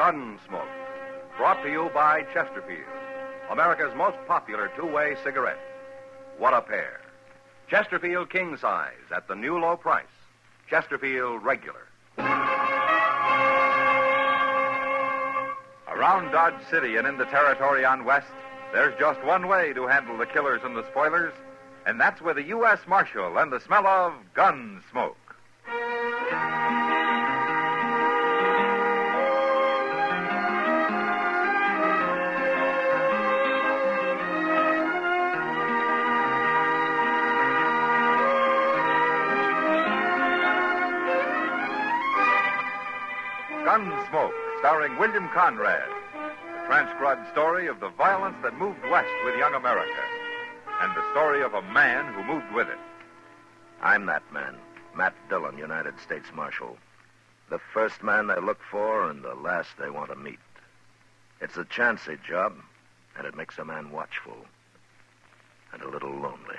Gunsmoke, brought to you by Chesterfield, America's most popular two-way cigarette. What a pair. Chesterfield King Size at the new low price. Chesterfield Regular. Around Dodge City and in the territory on West, there's just one way to handle the killers and the spoilers, and that's with a U.S. Marshal and the smell of Gunsmoke. Gunsmoke, starring William Conrad, the transcribed story of the violence that moved west with young America, and the story of a man who moved with it. I'm that man, Matt Dillon, United States Marshal. The first man they look for and the last they want to meet. It's a chancy job, and it makes a man watchful and a little lonely.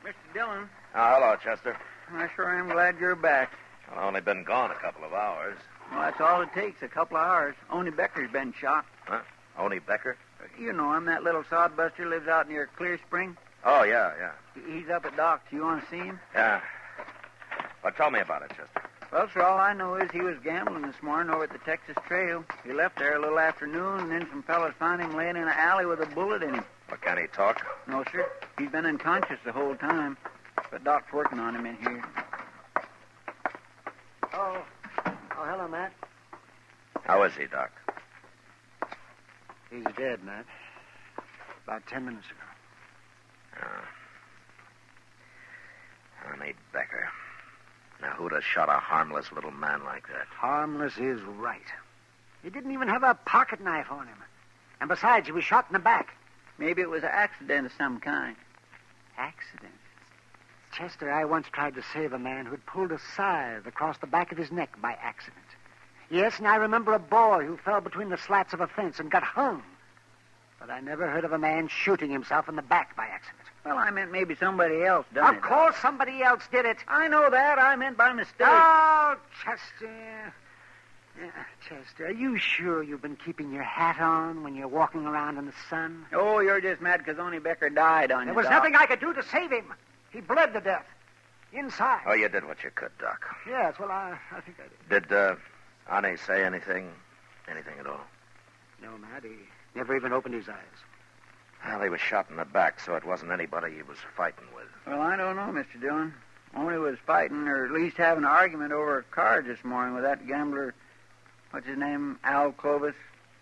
Mr. Dillon. Oh, hello, Chester. I sure am glad you're back. I've only been gone a couple of hours. Well, that's all it takes, a couple of hours. Only Becker's been shot. Huh? Only Becker? You know him, that little sodbuster lives out near Clear Spring. Oh, yeah. He's up at Doc's. You want to see him? Yeah. Well, tell me about it, Chester. Well, sir, all I know is he was gambling this morning over at the Texas Trail. He left there a little afternoon, and then some fellas found him laying in an alley with a bullet in him. Well, can he talk? No, sir. He's been unconscious the whole time. But Doc's working on him in here. Oh, hello, Matt. How is he, Doc? He's dead, Matt. About 10 minutes ago. Honey Becker. Now, who'd have shot a harmless little man like that? Harmless is right. He didn't even have a pocket knife on him. And besides, he was shot in the back. Maybe it was an accident of some kind. Accident? Chester, I once tried to save a man who'd pulled a scythe across the back of his neck by accident. Yes, and I remember a boy who fell between the slats of a fence and got hung. But I never heard of a man shooting himself in the back by accident. Well, I meant maybe somebody else done it. Of course somebody else did it. I know that. I meant by mistake. Oh, Chester. Yeah, Chester, are you sure you've been keeping your hat on when you're walking around in the sun? Oh, you're just mad because only Becker died on you, There was Doc. nothing I could do to save him. He bled to death. Inside. Oh, you did what you could, Doc. Yes, well, I think I did. Did, Arnie say anything? Anything at all? No, Matt, he never even opened his eyes. Well, he was shot in the back, so it wasn't anybody he was fighting with. Well, I don't know, Mr. Dillon. Only was fighting, or at least having an argument over cards this morning with that gambler, what's his name, Al Clovis,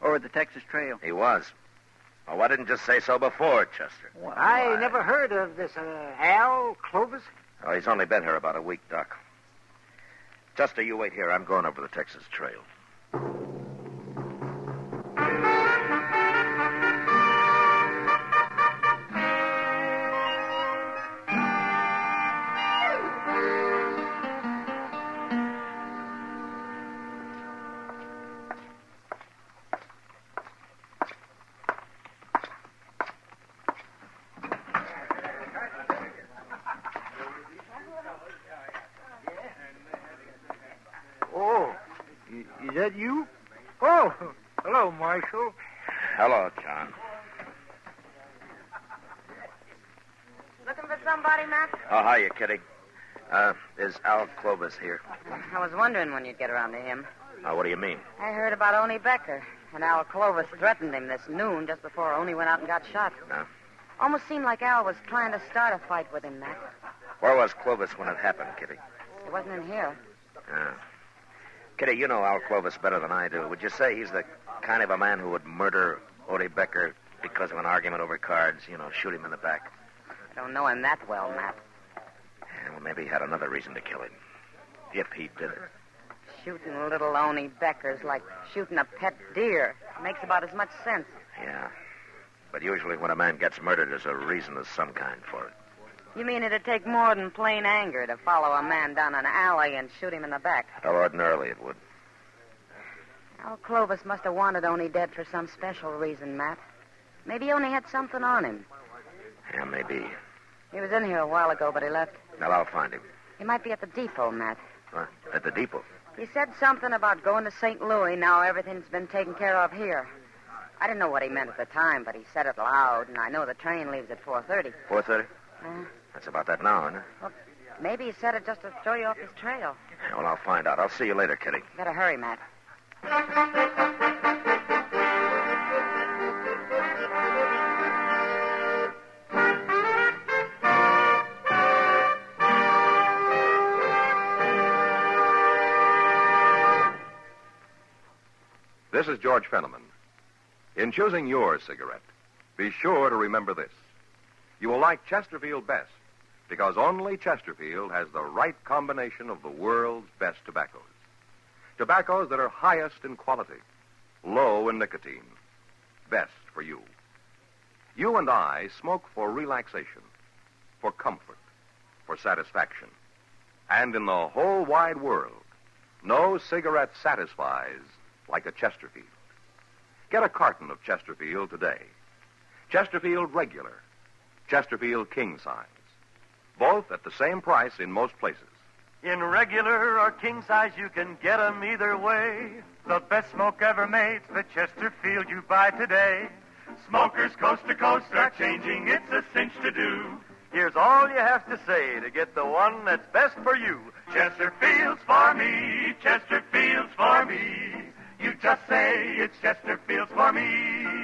over at the Texas Trail. He was. Well, why didn't you say so before, Chester? Well, I never heard of this, Al Clovis. Oh, he's only been here about a week, Doc. Chester, you wait here. I'm going over the Texas Trail. Oh, is that you? Oh, hello, Marshal. Hello, John. Looking for somebody, Matt? Oh, hiya, Kitty. Is Al Clovis here? I was wondering when you'd get around to him. What do you mean? I heard about Oni Becker, and Al Clovis threatened him this noon just before Oni went out and got shot. No? Almost seemed like Al was trying to start a fight with him, Matt. Where was Clovis when it happened, Kitty? He wasn't in here. Kitty, you know Al Clovis better than I do. Would you say he's the kind of a man who would murder Odie Becker because of an argument over cards? You know, shoot him in the back? I don't know him that well, Matt. Yeah, well, maybe he had another reason to kill him. If he did it. Shooting little Oni Becker's like shooting a pet deer. Makes about as much sense. Yeah. But usually when a man gets murdered, there's a reason of some kind for it. You mean it'd take more than plain anger to follow a man down an alley and shoot him in the back? Well, ordinarily it would. Al Clovis must have wanted Oni dead for some special reason, Matt. Maybe Oni had something on him. Yeah, maybe. He was in here a while ago, but he left. Well, I'll find him. He might be at the depot, Matt. At the depot. He said something about going to St. Louis. Now everything's been taken care of here. I didn't know what he meant at the time, but he said it loud, and I know the train leaves at 4:30. 4:30? That's about that now, isn't it? Well, maybe he said it just to throw you off his trail. Yeah, well, I'll find out. I'll see you later, Kitty. Better hurry, Matt. This is George Fenneman. In choosing your cigarette, be sure to remember this. You will like Chesterfield best because only Chesterfield has the right combination of the world's best tobaccos. Tobaccos that are highest in quality, low in nicotine, best for you. You and I smoke for relaxation, for comfort, for satisfaction. And in the whole wide world, no cigarette satisfies like a Chesterfield. Get a carton of Chesterfield today. Chesterfield Regular, Chesterfield King Size. Both at the same price in most places. In regular or king size, you can get 'em either way. The best smoke ever made's the Chesterfield you buy today. Smokers coast to coast are changing, it's a cinch to do. Here's all you have to say to get the one that's best for you. Chesterfield's for me, Chesterfield's for me. You just say it's Chesterfield's for me.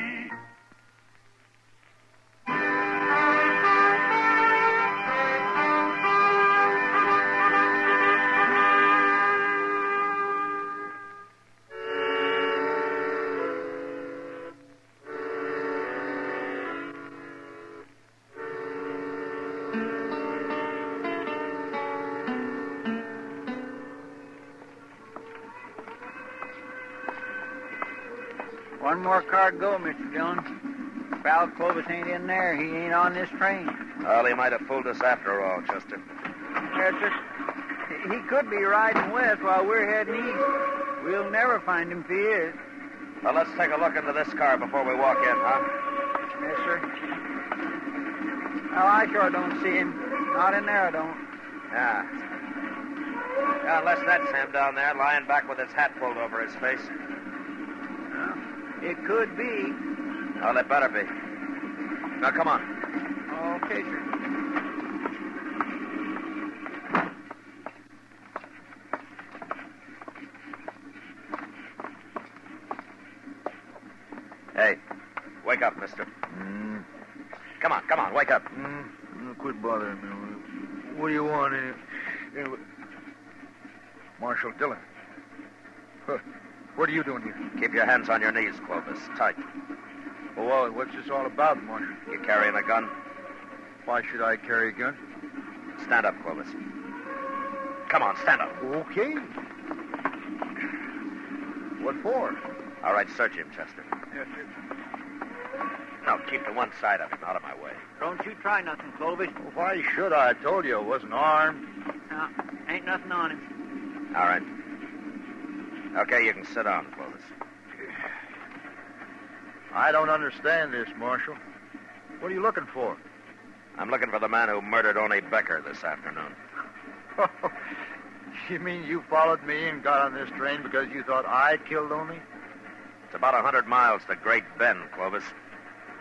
One more car to go, Mr. Dillon. If Al Clovis ain't in there, he ain't on this train. Well, he might have fooled us after all, Chester. Yes, sir. He could be riding west while we're heading east. We'll never find him if he is. Well, let's take a look into this car before we walk in, huh? Yes, sir. Well, I sure don't see him. Not in there, I don't. Yeah. Yeah, unless that's him down there lying back with his hat pulled over his face. It could be. Well, it better be. Now, come on. Okay, sir. Hey, wake up, mister. Come on, wake up. Quit bothering me. What do you want? Marshal Dillon. Huh. What are you doing here? Keep your hands on your knees, Clovis. Tight. Well, what's this all about, Marshal? You carrying a gun? Why should I carry a gun? Stand up, Clovis. Come on, stand up. Okay. What for? All right, search him, Chester. Yes, sir. No, keep to one side of him, out of my way. Don't you try nothing, Clovis. Why should I? I told you I wasn't armed. No, ain't nothing on him. All right. Okay, you can sit down, Clovis. I don't understand this, Marshal. What are you looking for? I'm looking for the man who murdered Oni Becker this afternoon. You mean you followed me and got on this train because you thought I killed Oni? It's about 100 miles to Great Bend, Clovis.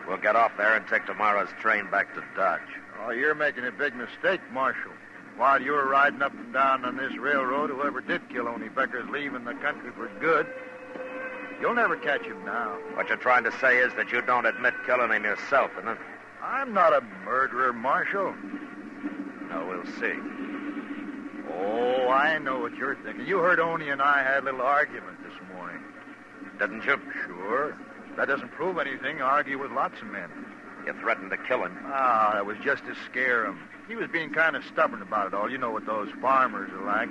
We'll get off there and take tomorrow's train back to Dodge. Oh, you're making a big mistake, Marshal. While you were riding up and down on this railroad, whoever did kill Oni Becker's leaving the country for good. You'll never catch him now. What you're trying to say is that you don't admit killing him yourself, isn't it? I'm not a murderer, Marshal. No, we'll see. Oh, I know what you're thinking. You heard Oni and I had a little argument this morning. Didn't you? Sure. That doesn't prove anything. I argue with lots of men. You threatened to kill him. Ah, that was just to scare him. He was being kind of stubborn about it all. You know what those farmers are like.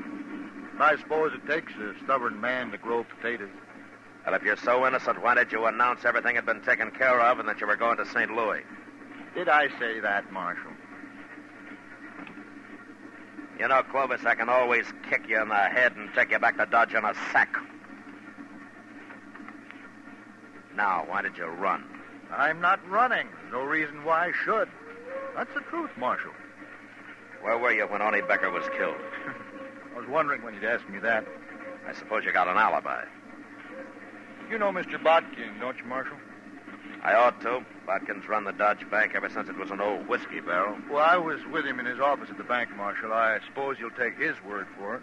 I suppose it takes a stubborn man to grow potatoes. Well, if you're so innocent, why did you announce everything had been taken care of and that you were going to St. Louis? Did I say that, Marshal? You know, Clovis, I can always kick you in the head and take you back to Dodge in a sack. Now, why did you run? I'm not running. No reason why I should. That's the truth, Marshal. Where were you when Oni Becker was killed? I was wondering when you'd ask me that. I suppose you got an alibi. You know Mr. Bodkin, don't you, Marshal? I ought to. Bodkin's run the Dodge Bank ever since it was an old whiskey barrel. Well, I was with him in his office at the bank, Marshal. I suppose you'll take his word for it.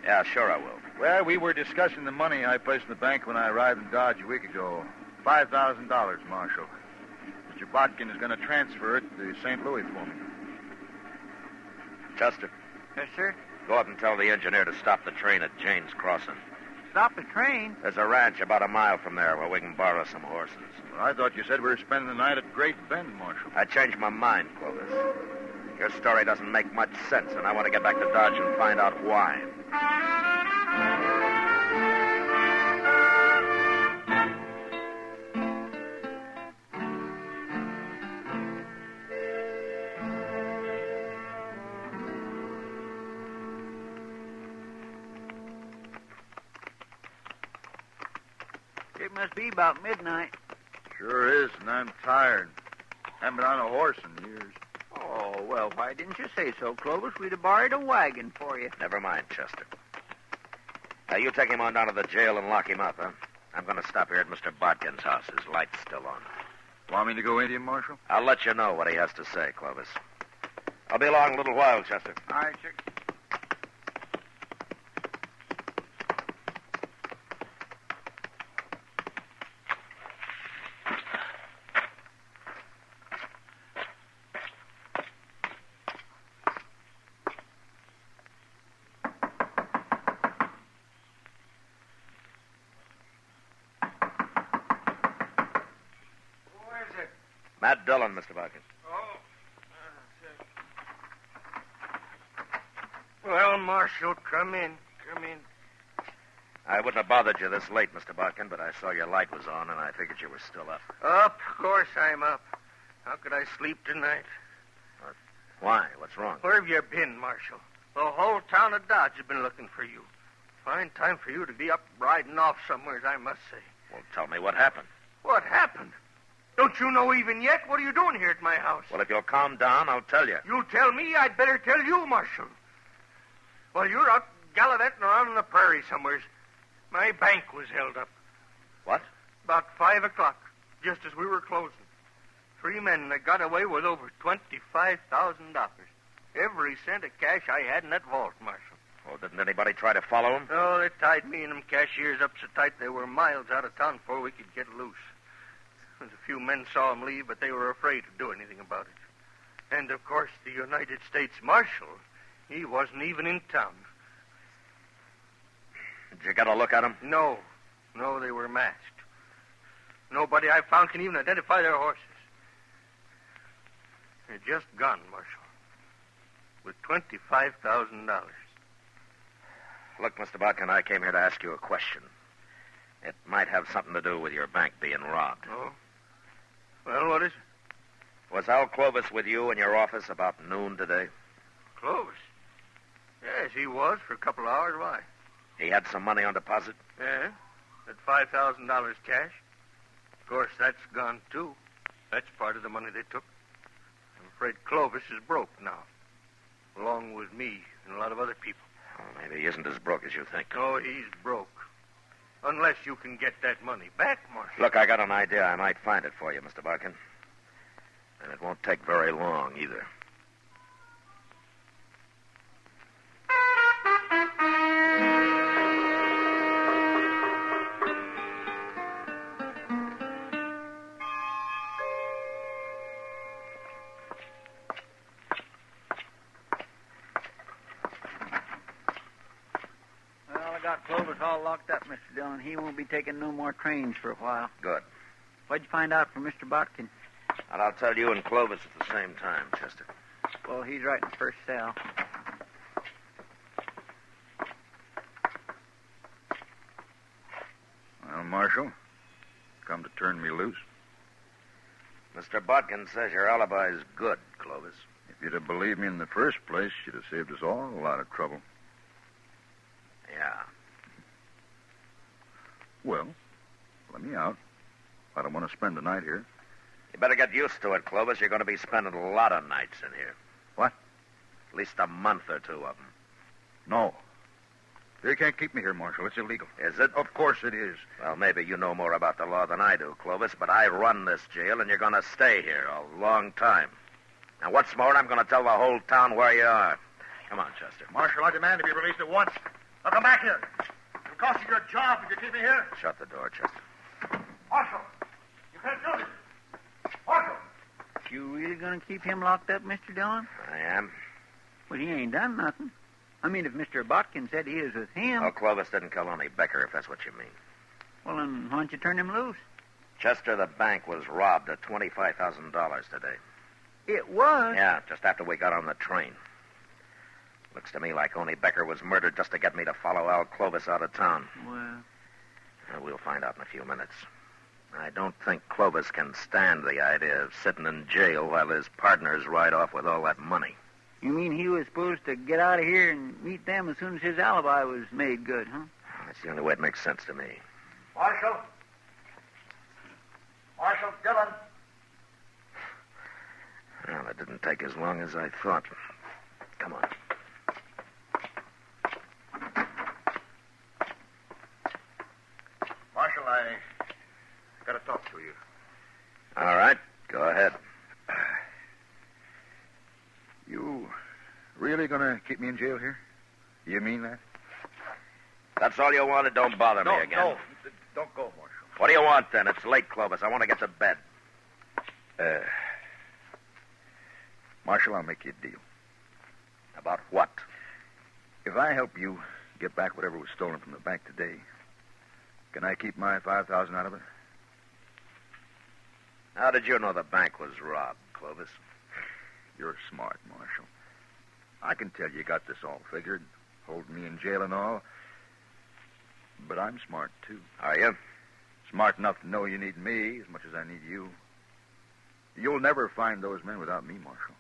Yeah, sure I will. Well, we were discussing the money I placed in the bank when I arrived in Dodge a week ago. $5,000, Marshal. Mr. Bodkin is going to transfer it to St. Louis for me. Chester, Yes, sir. go up and tell the engineer to stop the train at Jane's Crossing. Stop the train. There's a ranch about a mile from there where we can borrow some horses. Well, I thought you said we were spending the night at Great Bend, Marshal. I changed my mind, Clovis. Your story doesn't make much sense, and I want to get back to Dodge and find out why. It must be about midnight. Sure is, and I'm tired. Haven't been on a horse in years. Oh, well, why didn't you say so, Clovis? We'd have borrowed a wagon for you. Never mind, Chester. Now, you take him on down to the jail and lock him up, huh? I'm going to stop here at Mr. Bodkin's house. His light's still on. Want me to go into him, Marshal? I'll let you know what he has to say, Clovis. I'll be along in a little while, Chester. All right, sir. Matt Dillon, Mr. Bodkin. Oh. Well, Marshal, come in. Come in. I wouldn't have bothered you this late, Mr. Bodkin, but I saw your light was on, and I figured you were still up. Up? Of course I'm up. How could I sleep tonight? Why? What's wrong? Where have you been, Marshal? The whole town of Dodge has been looking for you. Fine time for you to be up riding off somewheres, I must say. Well, tell me what happened. What happened? Don't you know even yet? What are you doing here at my house? Well, if you'll calm down, I'll tell you. You tell me, I'd better tell you, Marshal. Well, you're out gallivanting around in the prairie somewheres. My bank was held up. What? About 5 o'clock, just as we were closing. 3 men that got away with over $25,000. Every cent of cash I had in that vault, Marshal. Oh, didn't anybody try to follow him? Oh, they tied me and them cashiers up so tight they were miles out of town before we could get loose. A few men saw him leave, but they were afraid to do anything about it. And, of course, the United States Marshal, he wasn't even in town. Did you get a look at him? No, they were masked. Nobody I found can even identify their horses. They're just gone, Marshal, with $25,000. Look, Mr. Bodkin, I came here to ask you a question. It might have something to do with your bank being robbed. Oh? Well, what is it? Was Al Clovis with you in your office about noon today? Clovis? Yes, he was for a couple of hours. Why? He had some money on deposit? Yeah, that $5,000 cash. Of course, that's gone, too. That's part of the money they took. I'm afraid Clovis is broke now, along with me and a lot of other people. Oh, maybe he isn't as broke as you think. Oh, he's broke. Unless you can get that money back, Marshal. Look, I got an idea. I might find it for you, Mr. Bodkin. And it won't take very long, either. Got Clovis all locked up, Mr. Dillon. He won't be taking no more trains for a while. Good. What'd you find out from Mr. Bodkin? And I'll tell you and Clovis at the same time, Chester. Well, he's right in the first cell. Marshal. Come to turn me loose. Mr. Bodkin says your alibi's good, Clovis. If you'd have believed me in the first place, you'd have saved us all a lot of trouble. Yeah. Well, let me out. I don't want to spend the night here. You better get used to it, Clovis. You're going to be spending a lot of nights in here. What? At least a month or two of them. No. They can't keep me here, Marshal. It's illegal. Is it? Of course it is. Well, maybe you know more about the law than I do, Clovis, but I run this jail, and you're going to stay here a long time. And what's more, I'm going to tell the whole town where you are. Come on, Chester. Marshal, I demand to be released at once. Now come back here. It'll cost you your job if you keep me here. Shut the door, Chester. Marshal, you can't do this. Marshal! You really going to keep him locked up, Mr. Dillon? I am. Well, he ain't done nothing. I mean, if Mr. Botkin said he was with him... Oh, Clovis didn't kill only Becker, if that's what you mean. Well, then why don't you turn him loose? Chester, the bank was robbed of $25,000 today. It was? Yeah, just after we got on the train. Looks to me like only Becker was murdered just to get me to follow Al Clovis out of town. Well... We'll find out in a few minutes. I don't think Clovis can stand the idea of sitting in jail while his partners ride off with all that money. You mean he was supposed to get out of here and meet them as soon as his alibi was made good, huh? That's the only way it makes sense to me. Marshal! Marshal Dillon! Well, it didn't take as long as I thought. Come on. Marshal, I got to talk to you. All right, go ahead. You really going to keep me in jail here? You mean that? That's all you wanted? Don't bother me again. No, don't go, Marshal. What do you want, then? It's late, Clovis. I want to get to bed. Marshal, I'll make you a deal. About what? If I help you get back whatever was stolen from the bank today, can I keep my $5,000 out of it? How did you know the bank was robbed, Clovis? You're smart, Marshal. I can tell you got this all figured, holding me in jail and all. But I'm smart, too. Are you? Smart enough to know you need me as much as I need you. You'll never find those men without me, Marshal.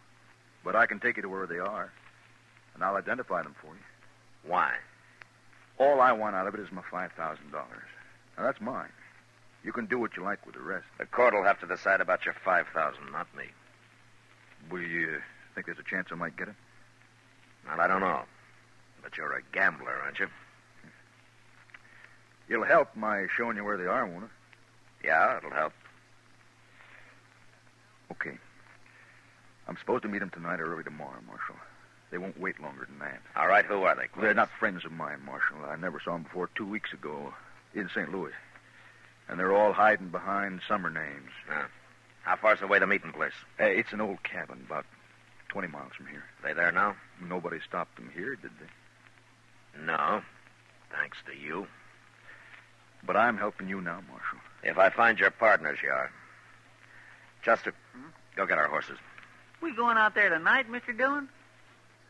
But I can take you to where they are, and I'll identify them for you. Why? All I want out of it is my $5,000. Now, that's mine. You can do what you like with the rest. The court will have to decide about your $5,000, not me. Will you think there's a chance I might get it? Well, I don't know. But you're a gambler, aren't you? It'll help my showing you where they are, won't it? Yeah, it'll help. Okay. I'm supposed to meet them tonight or early tomorrow, Marshal. They won't wait longer than that. All right, who are they, Clovis? They're not friends of mine, Marshal. I never saw them before 2 weeks ago in St. Louis. And they're all hiding behind summer names. Yeah. How far's the way to meeting place? It's an old cabin about 20 miles from here. They there now? Nobody stopped them here, did they? No. Thanks to you. But I'm helping you now, Marshal. If I find your partners, you are. Chester, go get our horses. We going out there tonight, Mr. Dillon?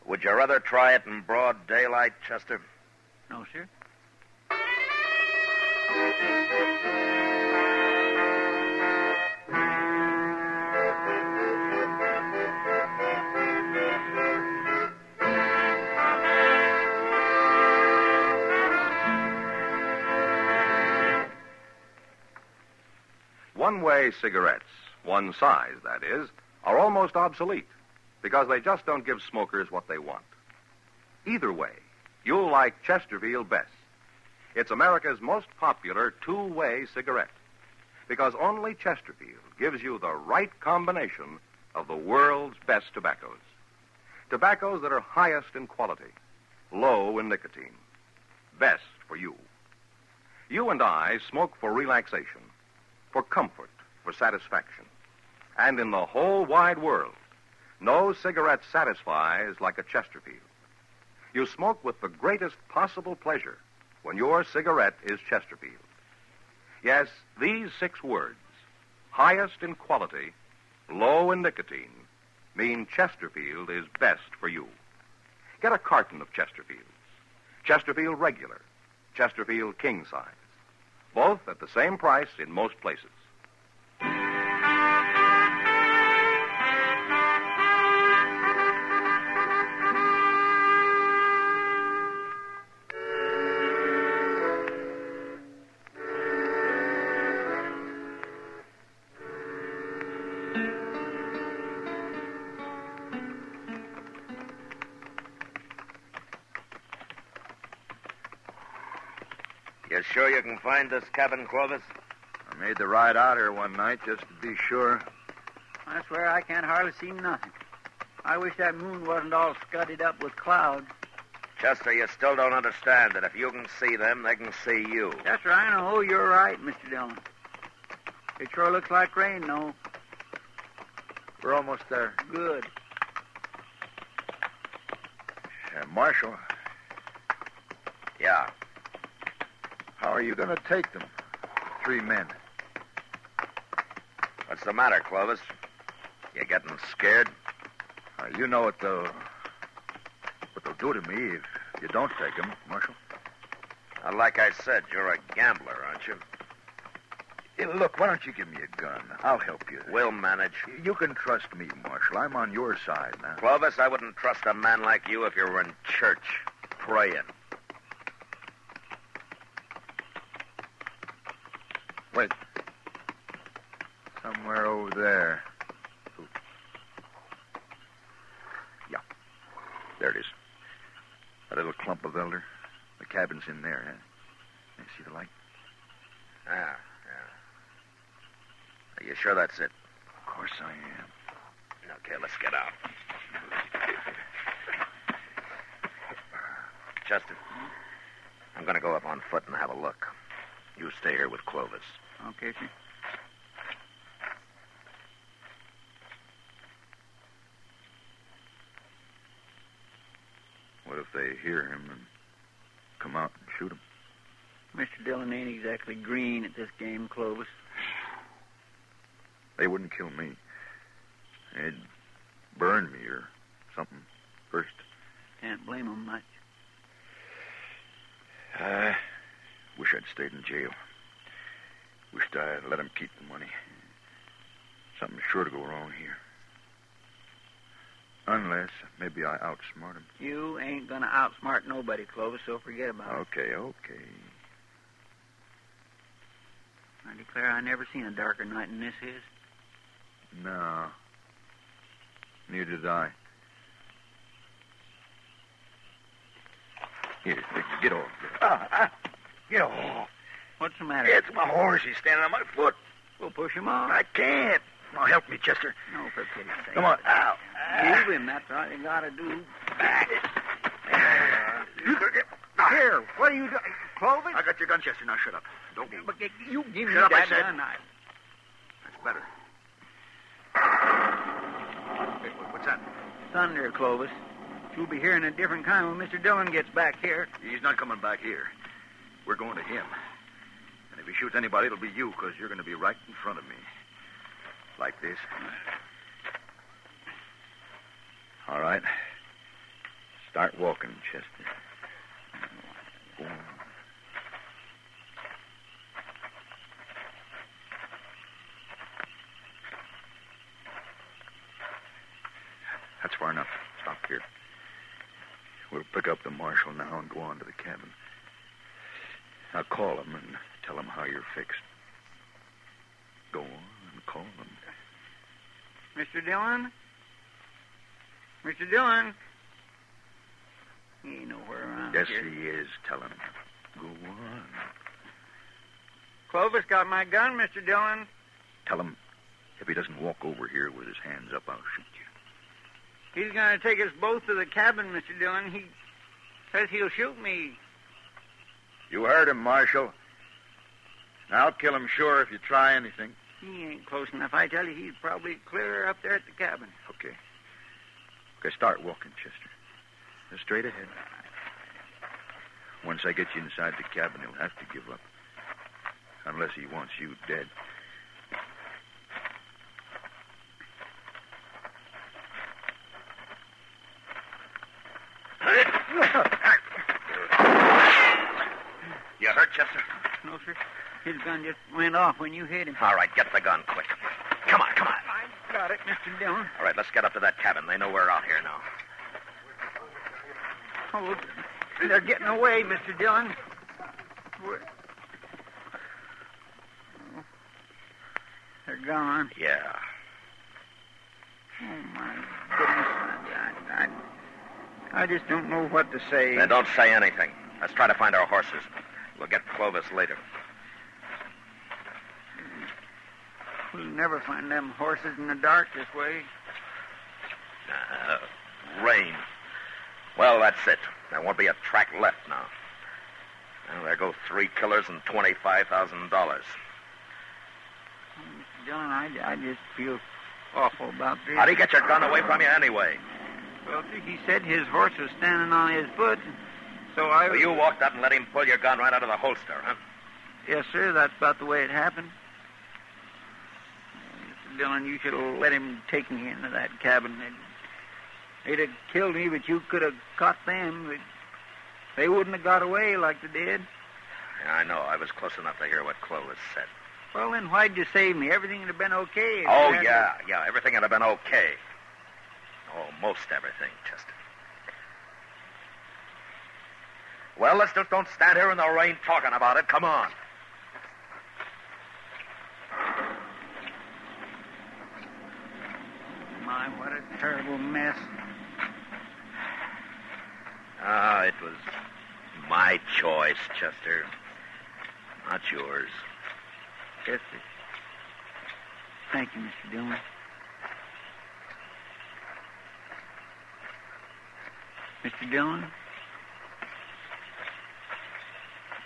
Would you rather try it in broad daylight, Chester? No, sir. One-way cigarettes, one size, that is, are almost obsolete because they just don't give smokers what they want. Either way, you'll like Chesterfield best. It's America's most popular two-way cigarette because only Chesterfield gives you the right combination of the world's best tobaccos. Tobaccos that are highest in quality, low in nicotine, best for you. You and I smoke for relaxation, for comfort, for satisfaction. And in the whole wide world, no cigarette satisfies like a Chesterfield. You smoke with the greatest possible pleasure when your cigarette is Chesterfield. Yes, these 6 words, highest in quality, low in nicotine, mean Chesterfield is best for you. Get a carton of Chesterfields. Chesterfield Regular, Chesterfield King Size. both at the same price in most places. You sure you can find this cabin, Clovis? I made the ride out here one night just to be sure. I swear I can't hardly see nothing. I wish that moon wasn't all scudded up with clouds. Chester, you still don't understand that if you can see them, they can see you. Chester, I know you're right, Mr. Dillon. It sure looks like rain, though. We're almost there. Good. Marshal, Yeah. how are you going to take them? 3 men. What's the matter, Clovis? You getting scared? You know what they'll do to me if you don't take them, Marshal. Like I said, you're a gambler, aren't you? Hey, look, why don't you give me a gun? I'll help you. We'll manage. You can trust me, Marshal. I'm on your side now. Clovis, I wouldn't trust a man like you if you were in church, praying. Wait. Somewhere over there. Yeah. There it is. A little clump of elder. The cabin's in there, huh? You see the light? Yeah. Are you sure that's it? Of course I am. Okay, let's get out. Chester, I'm going to go up on foot and have a look. You stay here with Clovis. Okay, sir. What if they hear him and come out and shoot him? Mr. Dillon ain't exactly green at this game, Clovis. They wouldn't kill me. They'd burn me or something first. Can't blame 'em much. I wish I'd stayed in jail. Wished I'd let him keep the money. Something's sure to go wrong here. Unless maybe I outsmart him. You ain't gonna outsmart nobody, Clovis, so forget about it. Okay. I declare I never seen a darker night than this is. No. Neither did I. Here, get off. Get off. What's the matter? It's my horse. He's standing on my foot. We'll push him off. I can't. Now, help me, Chester. No, for pity's sake. Come on. Ow. Leave him. That's all you gotta do. Here, what are you doing? Clovis? I got your gun, Chester. Now, shut up. Don't move. But you give me Shut up, I that said. gun. That's better. Hey, what's that? Thunder, Clovis. You'll be hearing a different kind when Mr. Dillon gets back here. He's not coming back here. We're going to him. And if he shoots anybody, it'll be you, because you're going to be right in front of me. Like this. All right. Start walking, Chester. Go on. That's far enough. Stop here. We'll pick up the marshal now and go on to the cabin. I'll call him and tell him how you're fixed. Go on and call him. Mr. Dillon? Mr. Dillon? He ain't nowhere around Yes, here. he is. Tell him. Go on. Clovis got my gun, Mr. Dillon. Tell him if he doesn't walk over here with his hands up, I'll shoot you. He's going to take us both to the cabin, Mr. Dillon. He says he'll shoot me. You heard him, Marshal. I'll kill him sure if you try anything. He ain't close enough. I tell you, he's probably clear up there at the cabin. Okay. Okay, start walking, Chester. Just straight ahead. Once I get you inside the cabin, he'll have to give up. Unless he wants you dead. You hurt, Chester? No, sir. His gun just went off when you hit him. All right, get the gun quick. Come on. I got it, Mr. Dillon. All right, let's get up to that cabin. They know we're out here now. Oh, they're getting away, Mr. Dillon. They're gone. Yeah. Oh, my goodness. I just don't know what to say. Then don't say anything. Let's try to find our horses. We'll get Clovis later. We'll never find them horses in the dark this way. Rain. Well, that's it. There won't be a track left now. Well, there go 3 killers and $25,000. Mr. Dillon, I just feel awful about this. How'd he get your gun away from you anyway? Well, sir, he said his horse was standing on his foot, so I... So you walked up and let him pull your gun right out of the holster, huh? Yes, sir, that's about the way it happened. Mr. Dillon, you should have let him take me into that cabin. They'd have killed me, but you could have caught them. They wouldn't have got away like they did. Yeah, I know. I was close enough to hear what Clovis said. Well, then why'd you save me? Everything would have been okay. Oh, yeah. Everything would have been okay. Oh, most everything, Chester. Well, let's just don't stand here in the rain talking about it. Come on. My, what a terrible mess. It was my choice, Chester. Not yours. Yes, sir. Thank you, Mr. Dillon. Mr. Dillon?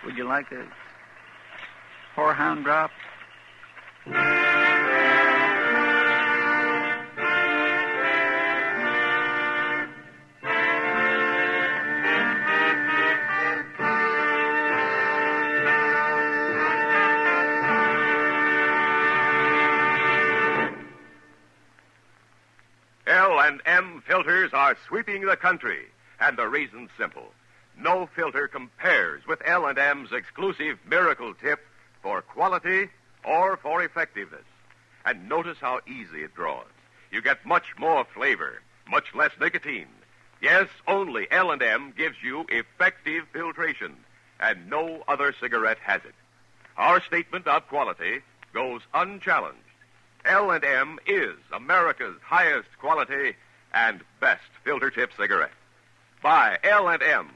Would you like a whorehound drop? L&M filters are sweeping the country, and the reason's simple. No filter compares with L&M's exclusive miracle tip for quality or for effectiveness. And notice how easy it draws. You get much more flavor, much less nicotine. Yes, only L&M gives you effective filtration, and no other cigarette has it. Our statement of quality goes unchallenged. L&M is America's highest quality and best filter tip cigarette. Buy L&M's,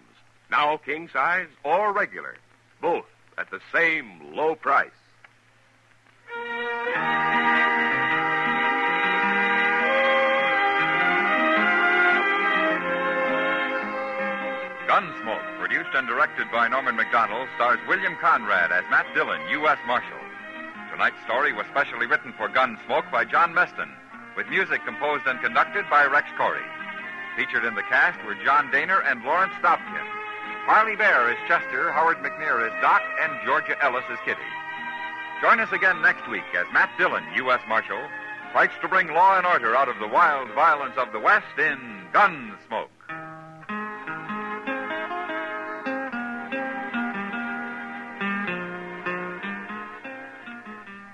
now king size or regular, both at the same low price. Gunsmoke, produced and directed by Norman Macdonnell, stars William Conrad as Matt Dillon, U.S. Marshal. Tonight's story was specially written for Gunsmoke by John Meston, with music composed and conducted by Rex Corey. Featured in the cast were John Daner and Lawrence Stopkin. Marley Bear is Chester, Howard McNear is Doc, and Georgia Ellis is Kitty. Join us again next week as Matt Dillon, U.S. Marshal, fights to bring law and order out of the wild violence of the West in Gunsmoke.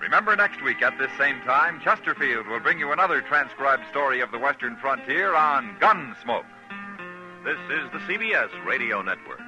Remember, next week at this same time, Chesterfield will bring you another transcribed story of the Western frontier on Gunsmoke. This is the CBS Radio Network.